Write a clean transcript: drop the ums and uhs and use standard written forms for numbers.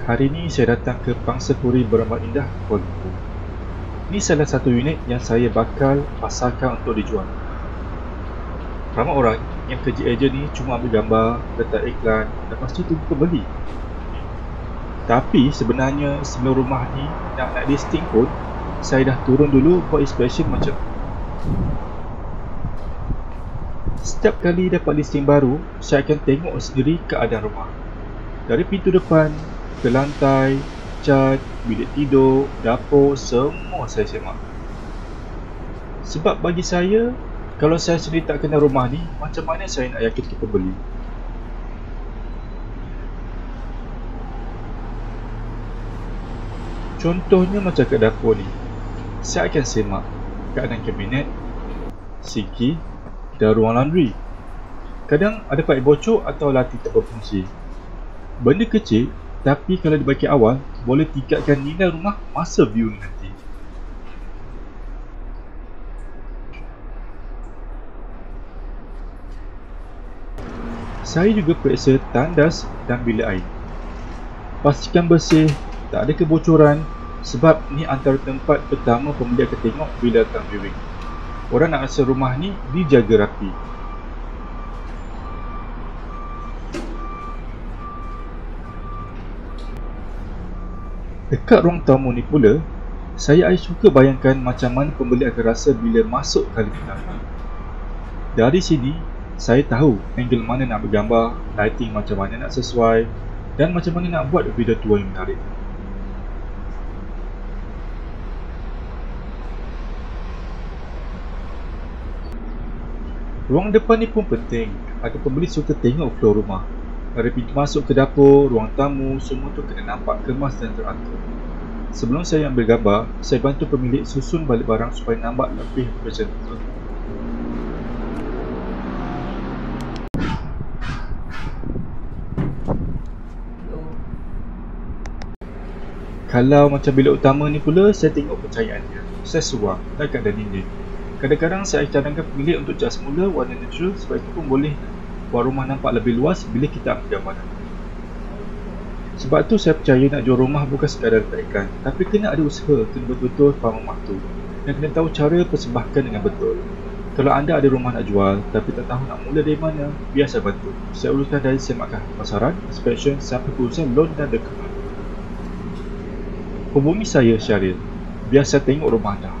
Hari ini saya datang ke Pangsapuri Berambang Indah, Kuala Lumpur. Ini salah satu unit yang saya bakal pasarkan untuk dijual. Ramai orang yang kerja ejen ni cuma ambil gambar, letak iklan, lepas tu tunggu pembeli. Tapi sebenarnya sebelum rumah ni nak listing pun, saya dah turun dulu buat inspection macam tu. Setiap kali dapat listing baru, saya akan tengok sendiri keadaan rumah. Dari pintu depan, ke lantai, cat, bilik tidur, dapur, semua saya semak. Sebab bagi saya, kalau saya sendiri tak kenal rumah ni, macam mana saya nak yakinkan pembeli? Contohnya macam kat dapur ni, saya akan semak keadaan kabinet, sinki dan ruang laundry. Kadang ada paip bocor atau lati tak berfungsi. Benda kecil, tapi kalau dibagi awal, boleh tingkatkan nilai rumah masa view nanti. Saya juga periksa tandas dan bilik air. Pastikan bersih, tak ada kebocoran, sebab ni antara tempat pertama pembeli akan tengok bila datang viewing. Orang nak rasa rumah ni dijaga rapi. Dekat ruang tamu ni pula, saya suka bayangkan macam mana pembeli akan rasa bila masuk kali pertama. Dari sini, saya tahu angle mana nak bergambar, lighting macam mana nak sesuai dan macam mana nak buat video tua yang menarik. Ruang depan ni pun penting agar pembeli suka tengok flow rumah. Dari pintu masuk ke dapur, ruang tamu, semua tu kena nampak kemas dan teratur. Sebelum saya ambil gambar, saya bantu pemilik susun balik barang supaya nampak lebih presentable. Kalau macam bilik utama ni pula, saya tengok pencahayaan dia. Saya suang dan keadaan dinding. Kadang-kadang saya cadangkan pemilik untuk cat semula warna neutral sebab itu pun boleh buat rumah nampak lebih luas bila kita ambil gambar nanti. Sebab tu saya percaya nak jual rumah bukan sekadar letak iklan, tapi kena ada usaha, kena betul-betul faham rumah tu dan kena tahu cara persembahkan dengan betul. Kalau anda ada rumah nak jual tapi tak tahu nak mula dari mana, biar saya bantu. Saya uruskan dari semakan pasaran, inspection sampai urusan loan dan dokumen. Hubungi saya Syaril, biar saya tengok rumah anda.